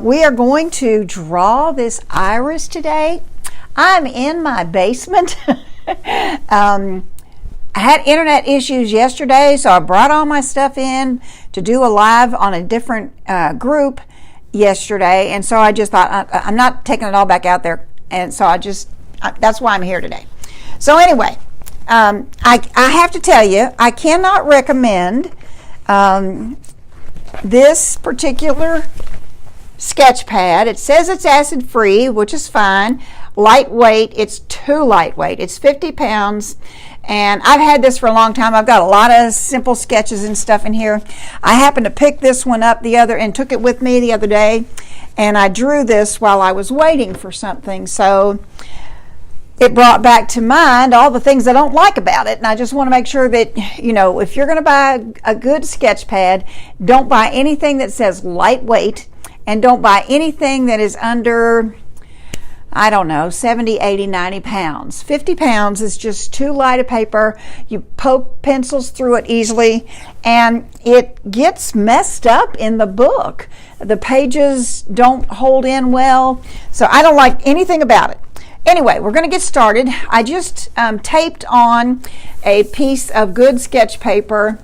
We are going to draw this iris today. I'm in my basement. I had internet issues yesterday, so I brought all my stuff in to do a live on a different group yesterday, and so I just thought I'm not taking it all back out there, and so that's why I'm here today. So anyway, I have to tell you, I cannot recommend this particular sketch pad. It says it's acid free, which is fine. Lightweight. It's too lightweight. It's 50 pounds, and I've had this for a long time. I've got a lot of simple sketches and stuff in here. I happened to pick this one up and took it with me the other day, and I drew this while I was waiting for something. So it brought back to mind all the things I don't like about it, and I just want to make sure that, you know, if you're going to buy a good sketch pad, don't buy anything that says lightweight, and don't buy anything that is under, I don't know, 70, 80, 90 pounds. 50 pounds is just too light a paper. You poke pencils through it easily, and it gets messed up in the book. The pages don't hold in well, so I don't like anything about it. Anyway, we're going to get started. I just taped on a piece of good sketch paper,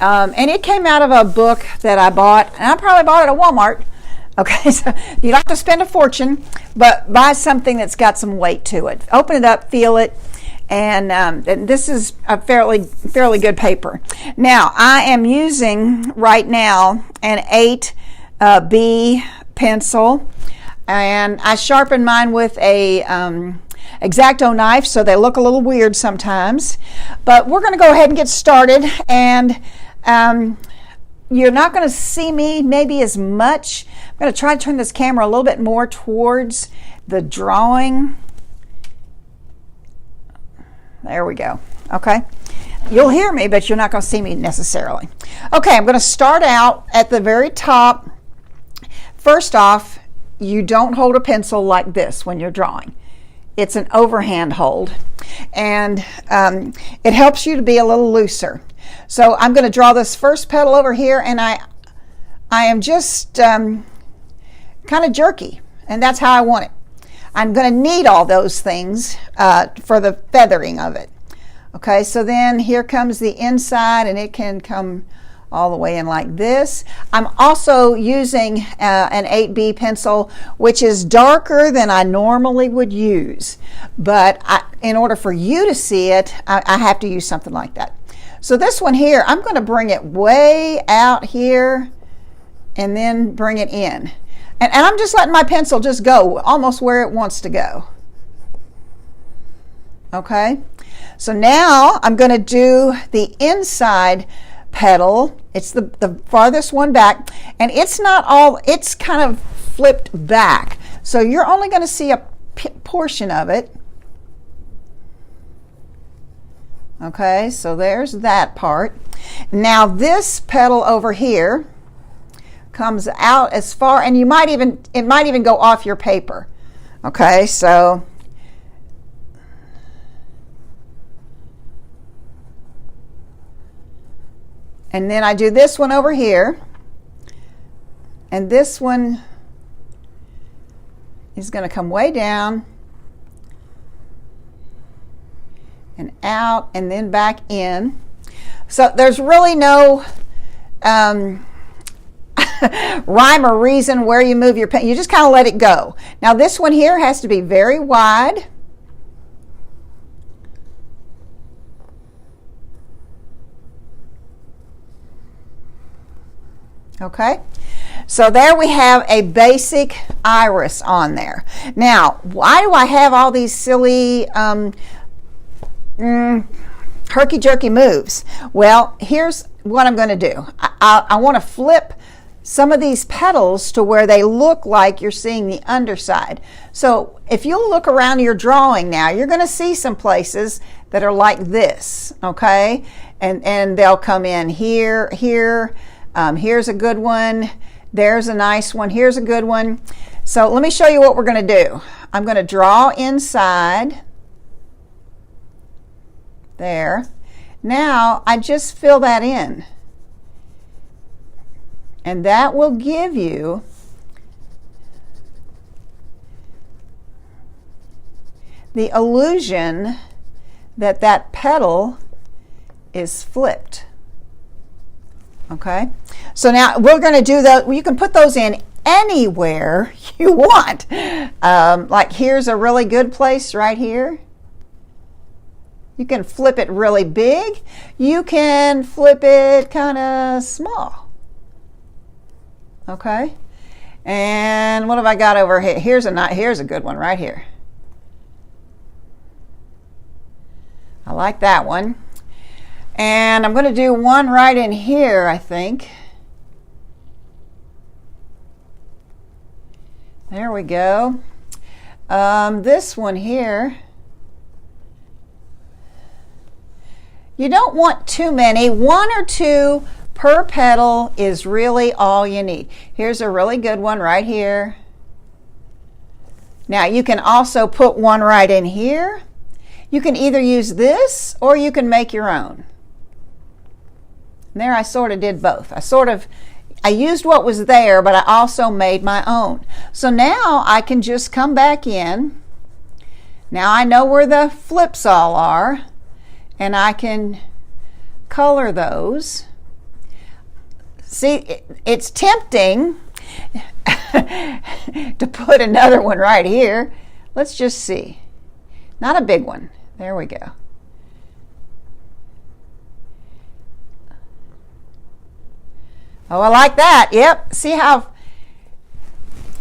and it came out of a book that I bought, and I probably bought it at Walmart. Okay, so you don't have to spend a fortune, but buy something that's got some weight to it. Open it up, feel it, and this is a fairly good paper. Now, I am using right now an 8B pencil, and I sharpen mine with a X-Acto knife, so they look a little weird sometimes. But we're going to go ahead and get started, and you're not going to see me maybe as much. I'm going to try to turn this camera a little bit more towards the drawing. There we go. Okay. You'll hear me, but you're not going to see me necessarily. Okay, I'm going to start out at the very top. First off, you don't hold a pencil like this when you're drawing. It's an overhand hold, and it helps you to be a little looser. So I'm going to draw this first petal over here, and I am just kind of jerky, and that's how I want it. I'm going to need all those things for the feathering of it. Okay, so then here comes the inside, and it can come all the way in like this. I'm also using an 8B pencil, which is darker than I normally would use, but in order for you to see it, I have to use something like that. So this one here, I'm going to bring it way out here and then bring it in. And I'm just letting my pencil just go almost where it wants to go. Okay, so now I'm going to do the inside petal. It's the farthest one back, and it's not all, it's kind of flipped back. So you're only going to see a portion of it. Okay, so there's that part. Now this petal over here comes out as far, and it might even go off your paper. Okay, so and then I do this one over here, and this one is going to come way down and out and then back in. So there's really no rhyme or reason where you move your pen. You just kind of let it go. Now this one here has to be very wide. Okay, so there we have a basic iris on there. Now, why do I have all these silly herky-jerky moves? Well, here's what I'm going to do. I want to flip some of these petals to where they look like you're seeing the underside. So if you look around your drawing now, you're going to see some places that are like this, okay? And they'll come in here. Here's a good one. There's a nice one. Here's a good one. So let me show you what we're going to do. I'm going to draw inside. There. Now I just fill that in. And that will give you the illusion that that petal is flipped. Okay, so now we're going to do that. You can put those in anywhere you want. Like here's a really good place right here. You can flip it really big. You can flip it kind of small. Okay, and what have I got over here? Here's a good one right here. I like that one. And I'm going to do one right in here, I think. There we go. This one here, you don't want too many. One or two per petal is really all you need. Here's a really good one right here. Now you can also put one right in here. You can either use this or you can make your own. And there I sort of did both. I used what was there, but I also made my own. So now I can just come back in. Now I know where the flips all are, and I can color those. See, it's tempting to put another one right here. Let's just see. Not a big one. There we go. Oh, I like that. Yep. See how?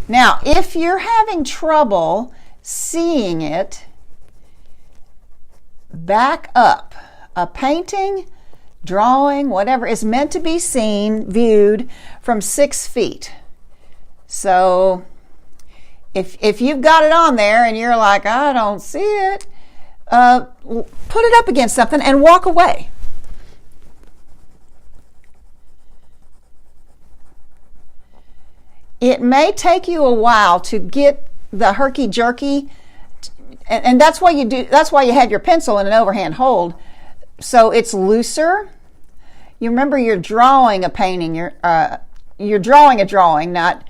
Now, if you're having trouble seeing it, back up. A painting, drawing, whatever, is meant to be seen, viewed from 6 feet. So if you've got it on there and you're like, I don't see it, put it up against something and walk away. It may take you a while to get the herky-jerky, and that's why you do. That's why you have your pencil in an overhand hold, so it's looser. You remember you're drawing a painting. You're drawing a drawing, not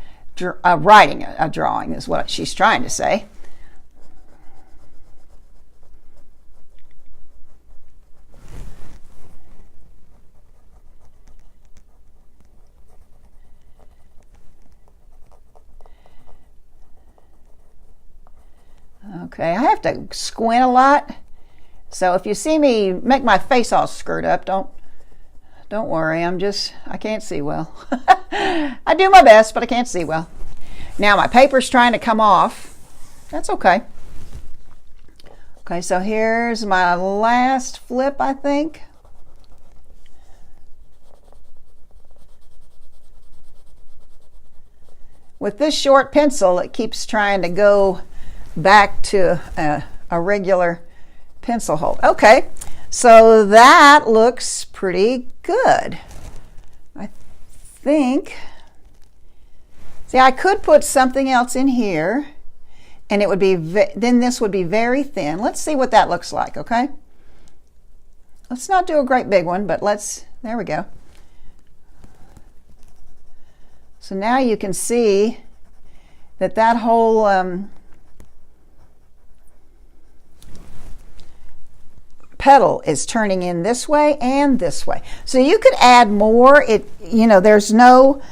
writing a drawing. Is what she's trying to say. Okay, I have to squint a lot, so if you see me make my face all screwed up, don't worry. I can't see well. I do my best, but I can't see well. Now my paper's trying to come off. That's okay. Okay, so here's my last flip, I think. With this short pencil, it keeps trying to go back to a regular pencil hold. Okay, so that looks pretty good. I think. See, I could put something else in here, and it would be then this would be very thin. Let's see what that looks like. Okay. Let's not do a great big one, but there we go. So now you can see that whole petal is turning in this way and this way. So you could add more. There's no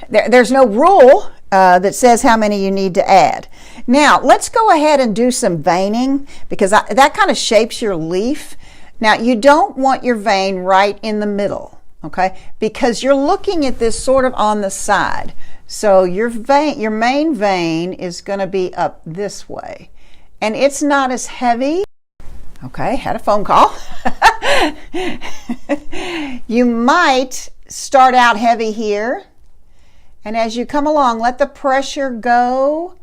there's no rule that says how many you need to add. Now let's go ahead and do some veining, because that kind of shapes your leaf. Now you don't want your vein right in the middle, okay? Because you're looking at this sort of on the side. So your main vein is going to be up this way. And it's not as heavy. Okay, had a phone call. You might start out heavy here, and as you come along, let the pressure go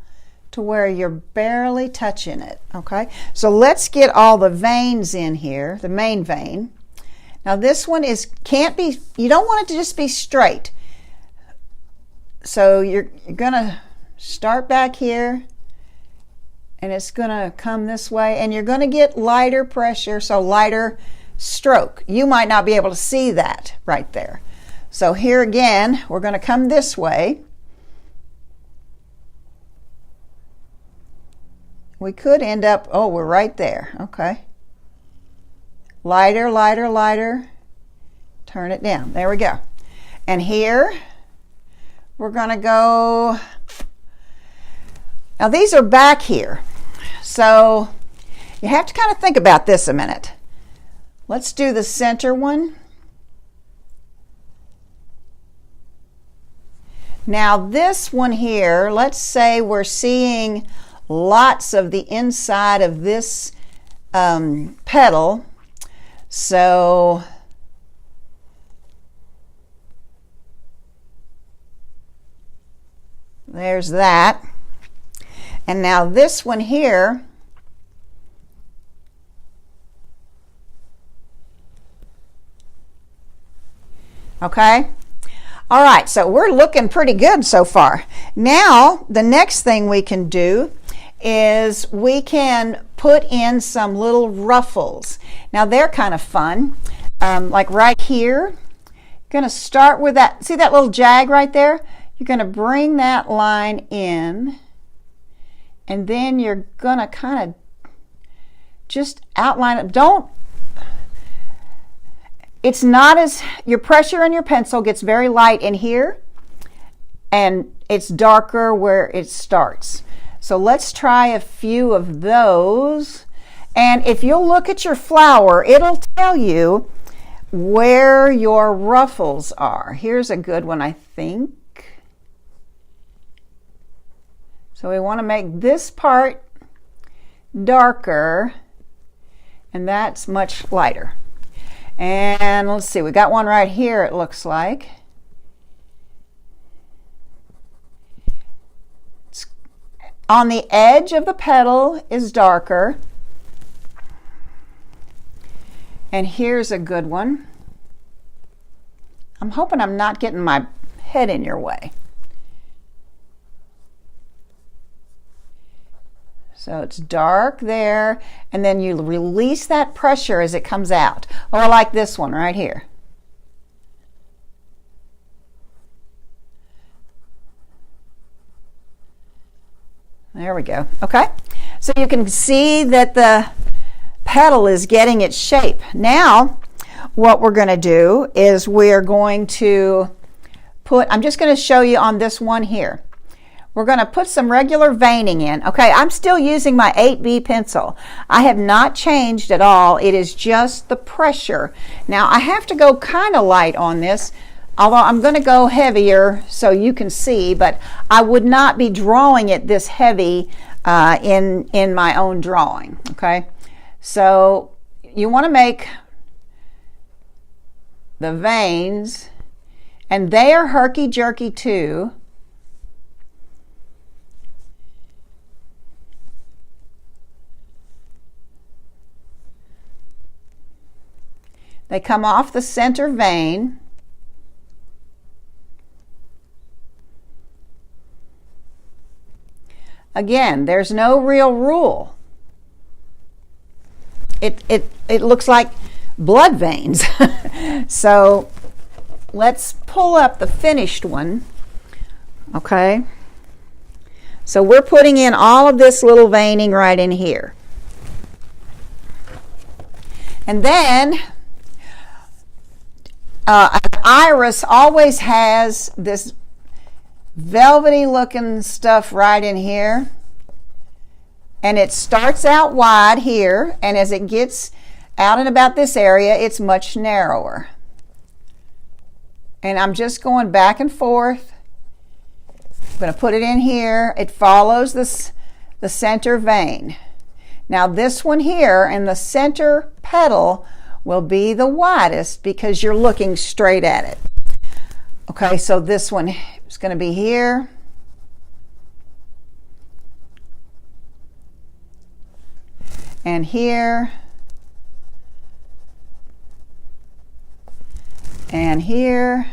to where you're barely touching it. Okay, so let's get all the veins in here, the main vein. Now this one can't be, you don't want it to just be straight. So you're gonna start back here, and it's going to come this way, and you're going to get lighter pressure, so lighter stroke. You might not be able to see that right there. So here again, we're going to come this way. we could end up, oh, we're right there. Okay. Lighter, lighter, lighter. Turn it down. There we go. And here, we're going to go, now these are back here. So you have to kind of think about this a minute. Let's do the center one. Now this one here, let's say we're seeing lots of the inside of this petal. So there's that. And now this one here, okay? All right, so we're looking pretty good so far. Now, the next thing we can do is we can put in some little ruffles. Now, they're kind of fun. Like right here, you're going to start with that. See that little jag right there? You're going to bring that line in, and then you're going to kind of just outline it. It's not as, your pressure in your pencil gets very light in here, and it's darker where it starts. So let's try a few of those. And if you'll look at your flower, it'll tell you where your ruffles are. Here's a good one, I think. So we want to make this part darker, and that's much lighter. And let's see, we got one right here, it looks like. It's on the edge of the petal is darker. And here's a good one. I'm hoping I'm not getting my head in your way. So it's dark there, and then you release that pressure as it comes out. Or like this one right here. There we go. Okay, so you can see that the petal is getting its shape. Now, what we're going to do is we're going to put, I'm just going to show you on this one here. We're going to put some regular veining in. Okay, I'm still using my 8B pencil. I have not changed at all. It is just the pressure. Now, I have to go kind of light on this, although I'm going to go heavier so you can see, but I would not be drawing it this heavy in my own drawing. Okay, so you want to make the veins, and they are herky-jerky too. They come off the center vein. Again, there's no real rule. It looks like blood veins. So let's pull up the finished one. Okay. So we're putting in all of this little veining right in here. And then an iris always has this velvety looking stuff right in here, and it starts out wide here, and as it gets out and about this area, it's much narrower. And I'm just going back and forth. I'm going to put it in here. It follows the center vein. Now this one here and the center petal will be the widest because you're looking straight at it. Okay, so this one is going to be here. And here. And here.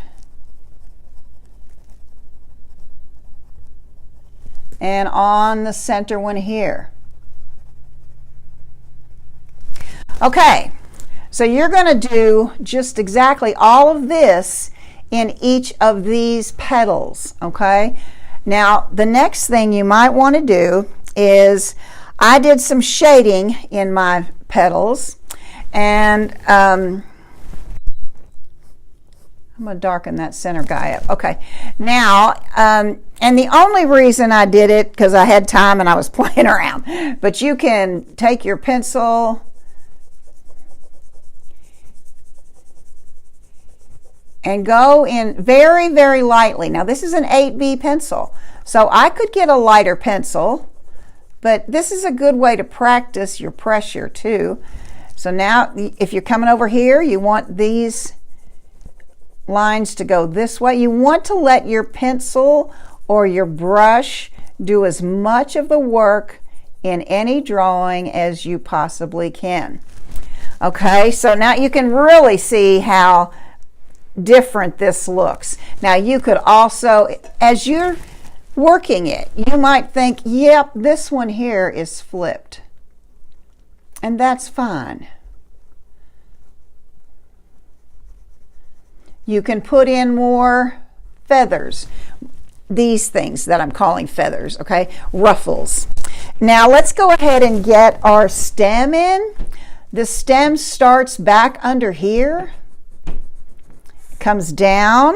And on the center one here. Okay. So you're going to do just exactly all of this in each of these petals, okay? Now, the next thing you might want to do is, I did some shading in my petals, and I'm going to darken that center guy up. Okay, now, and the only reason I did it, because I had time and I was playing around, but you can take your pencil and go in very, very lightly. Now, this is an 8B pencil, so I could get a lighter pencil, but this is a good way to practice your pressure too. So now, if you're coming over here, you want these lines to go this way. You want to let your pencil or your brush do as much of the work in any drawing as you possibly can. Okay, so now you can really see how different this looks. Now you could also, as you're working it, you might think, yep, this one here is flipped, and that's fine. You can put in more feathers, these things that I'm calling feathers, okay, ruffles. Now let's go ahead and get our stem in. The stem starts back under here, comes down,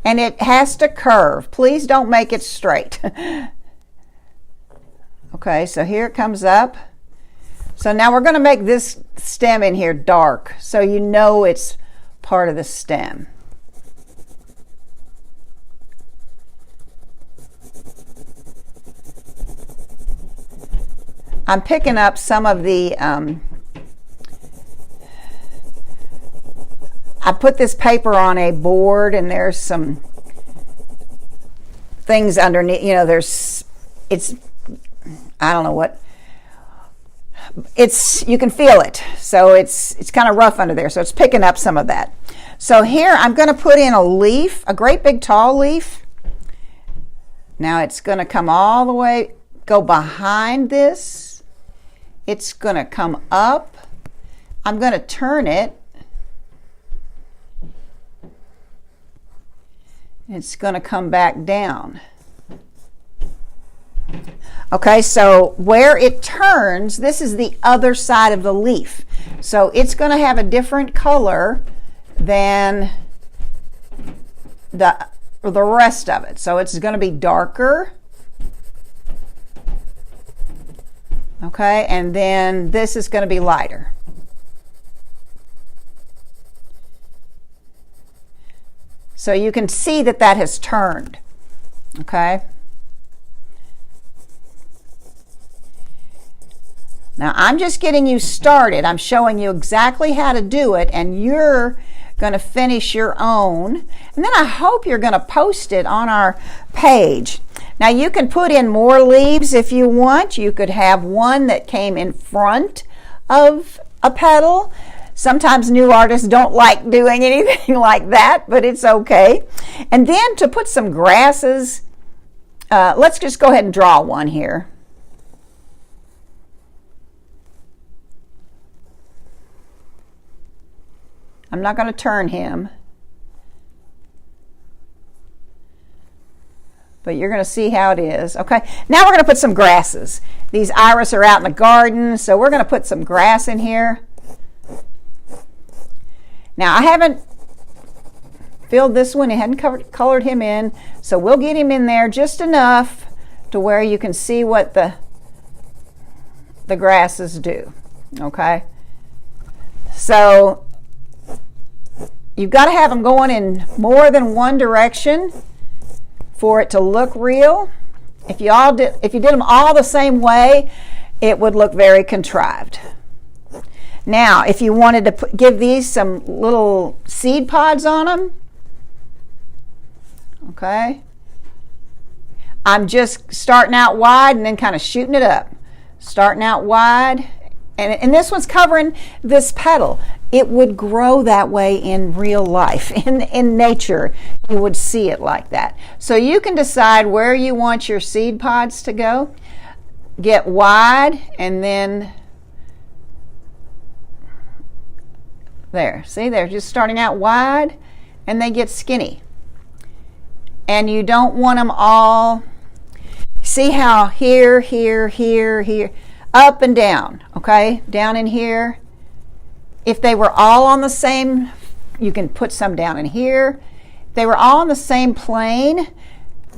and it has to curve. Please don't make it straight. Okay, so here it comes up. So now we're going to make this stem in here dark, so you know it's part of the stem. I'm picking up some of the I put this paper on a board, and there's some things underneath, you know, it's, I don't know what, you can feel it. So it's kind of rough under there. So it's picking up some of that. So here I'm going to put in a leaf, a great big tall leaf. Now it's going to come all the way, go behind this. It's going to come up. I'm going to turn it. It's going to come back down. Okay, so where it turns, this is the other side of the leaf. So it's going to have a different color than the rest of it. So it's going to be darker. Okay, and then this is going to be lighter. So you can see that that has turned. Okay. Now I'm just getting you started. I'm showing you exactly how to do it, and you're going to finish your own. And then I hope you're going to post it on our page. Now you can put in more leaves if you want. You could have one that came in front of a petal. Sometimes new artists don't like doing anything like that, but it's okay. And then to put some grasses, let's just go ahead and draw one here. I'm not going to turn him, but you're going to see how it is. Okay, now we're going to put some grasses. These iris are out in the garden, so we're going to put some grass in here. Now I haven't filled this one, I hadn't colored him in, so we'll get him in there just enough to where you can see what the grasses do. Okay, so you've got to have them going in more than one direction for it to look real. If you did them all the same way, it would look very contrived. Now, if you wanted to give these some little seed pods on them, okay, I'm just starting out wide and then kind of shooting it up. Starting out wide, and this one's covering this petal. It would grow that way in real life. In nature, you would see it like that. So you can decide where you want your seed pods to go. Get wide, and then there. See, they're just starting out wide, and they get skinny. And you don't want them all. See how here, here, here, here, up and down, okay? Down in here. If they were all on the same, you can put some down in here. If they were all on the same plane,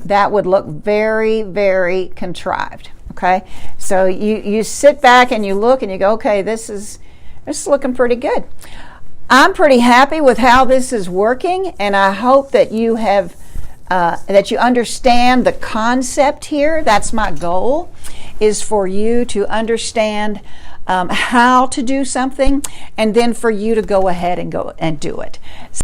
that would look very, very contrived, okay? So you sit back and you look and you go, okay, this is looking pretty good. I'm pretty happy with how this is working, and I hope that you have that you understand the concept here. That's my goal, is for you to understand how to do something, and then for you to go ahead and go and do it.